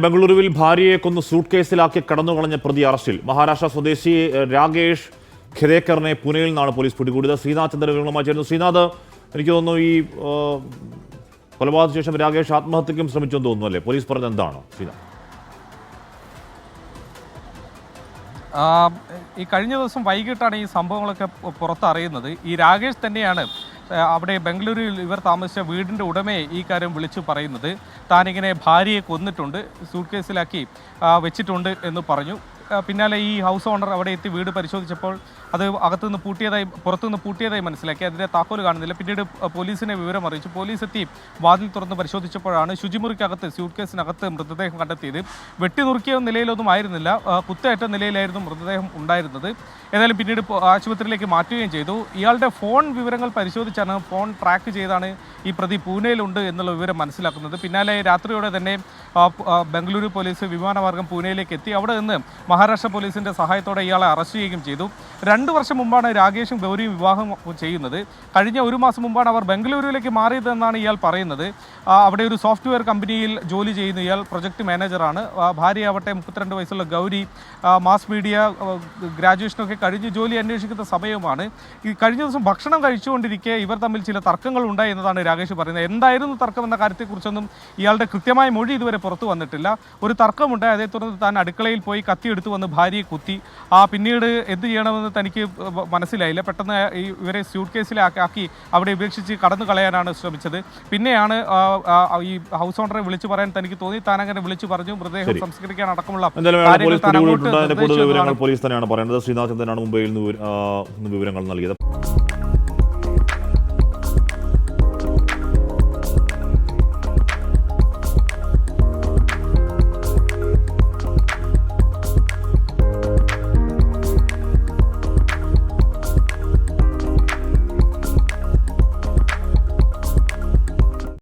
ബംഗളൂരുവിൽ ഭാര്യയെ കൊന്ന് സൂട്ട് കേസിലാക്കി കടന്നുകളഞ്ഞ പ്രതി അറസ്റ്റിൽ. മഹാരാഷ്ട്ര സ്വദേശി രാകേഷ് ഖെദേക്കറിനെ പൂനെയിൽ നിന്നാണ് പോലീസ് പിടികൂടിയത്. ശ്രീനാഥ് ചന്ദ്രൻ വിവരങ്ങളുമായി ചേരുന്നു. ശ്രീനാഥ്, എനിക്ക് തോന്നുന്നു ഈ കൊലപാതകത്തിന് ശേഷം രാകേഷ് ആത്മഹത്യക്കും ശ്രമിച്ചെന്ന് തോന്നുന്നു അല്ലേ? പോലീസ് പറഞ്ഞത് എന്താണ് ശ്രീനാഥ്? ഈ കഴിഞ്ഞ ദിവസം വൈകിട്ടാണ് ഈ സംഭവങ്ങളൊക്കെ പുറത്തറിയുന്നത്. ഈ രാകേഷ് തന്നെയാണ് അവിടെ ബംഗളൂരുവിൽ ഇവർ താമസിച്ച വീടിൻ്റെ ഉടമയെ ഈ കാര്യം വിളിച്ചു പറയുന്നത്. താനിങ്ങനെ ഭാര്യയെ കൊന്നിട്ടുണ്ട്, സൂട്ട് കേസിലാക്കി വെച്ചിട്ടുണ്ട് എന്ന് പറഞ്ഞു. പിന്നാലെ ഈ ഹൗസ് ഓണർ അവിടെ എത്തി വീട് പരിശോധിച്ചപ്പോൾ അത് പുറത്തുനിന്ന് പൂട്ടിയതായി മനസ്സിലാക്കി. അതിൻ്റെ താക്കോല് കാണുന്നില്ല. പിന്നീട് പോലീസിനെ വിവരം അറിയിച്ചു. പോലീസ് എത്തി വാതിൽ തുറന്ന് പരിശോധിച്ചപ്പോഴാണ് ശുചിമുറിക്കകത്ത് സ്യൂട്ട് കേസിനകത്ത് മൃതദേഹം കണ്ടെത്തിയത്. വെട്ടിനുറുക്കിയ നിലയിലൊന്നും ആയിരുന്നില്ല, കുത്തേറ്റ നിലയിലായിരുന്നു മൃതദേഹം ഉണ്ടായിരുന്നത്. ഏതായാലും പിന്നീട് ആശുപത്രിയിലേക്ക് മാറ്റുകയും ചെയ്തു. ഇയാളുടെ ഫോൺ വിവരങ്ങൾ പരിശോധിച്ചാണ്, ഫോൺ ട്രാക്ക് ചെയ്താണ് ഈ പ്രതി പൂനെയിലുണ്ട് എന്നുള്ള വിവരം മനസ്സിലാക്കുന്നത്. പിന്നാലെ രാത്രിയോടെ തന്നെ ബംഗളൂരു പോലീസ് വിമാനമാർഗം പൂനെയിലേക്ക് എത്തി. അവിടെ നിന്ന് മഹാരാഷ്ട്ര പോലീസിൻ്റെ സഹായത്തോടെ ഇയാളെ അറസ്റ്റ് ചെയ്യുകയും ചെയ്തു. 2 വർഷം മുമ്പാണ് രാകേഷും ഗൗരിയും വിവാഹം ചെയ്യുന്നത്. കഴിഞ്ഞ 1 മാസം മുമ്പാണ് അവർ ബംഗളൂരുവിലേക്ക് മാറിയതെന്നാണ് ഇയാൾ പറയുന്നത്. അവിടെ ഒരു സോഫ്റ്റ്വെയർ കമ്പനിയിൽ ജോലി ചെയ്യുന്ന ഇയാൾ പ്രൊജക്ട് മാനേജറാണ്. ഭാര്യ ആവട്ടെ 32 വയസ്സുള്ള ഗൗരി മാസ് മീഡിയ ഗ്രാജുവേഷനൊക്കെ കഴിഞ്ഞ് ജോലി അന്വേഷിക്കുന്ന സമയവുമാണ്. ഈ കഴിഞ്ഞ ദിവസം ഭക്ഷണം കഴിച്ചുകൊണ്ടിരിക്കെ ഇവർ തമ്മിൽ ചില തർക്കങ്ങൾ ഉണ്ടായി എന്നതാണ് രാകേഷ് പറയുന്നത്. എന്തായിരുന്നു തർക്കം എന്ന കാര്യത്തെക്കുറിച്ചൊന്നും ഇയാളുടെ കൃത്യമായ മൊഴി ഇതുവരെ പുറത്തു വന്നിട്ടില്ല. ഒരു തർക്കമുണ്ടായി, അതേ തുടർന്ന് താൻ അടുക്കളയിൽ പോയി കത്തിയെടുത്ത് വന്ന് ഭാര്യയെ കുത്തി. പിന്നീട് എന്ത് ചെയ്യണമെന്ന് തനിക്ക് മനസ്സിലായില്ല. പെട്ടെന്ന് ഇവരെ സ്യൂട്ട് കേസിലാക്കി അവിടെ ഉപേക്ഷിച്ച് കടന്നു കളയാനാണ് ശ്രമിച്ചത്. പിന്നെയാണ് ഈ ഹൗസ് ഓണറെ വിളിച്ചു പറയാൻ തനിക്ക് തോന്നി. താൻ അങ്ങനെ വിളിച്ചു പറഞ്ഞു. മൃതദേഹം സംസ്കരിക്കാൻ അടക്കമുള്ള പോലീസ് തന്നെയാണ് പറയുന്നത്. ശ്രീനാഥ് ചന്ദ്രനാണ് മുംബൈയിൽ നിന്ന് വിവരങ്ങൾ നൽകിയത്.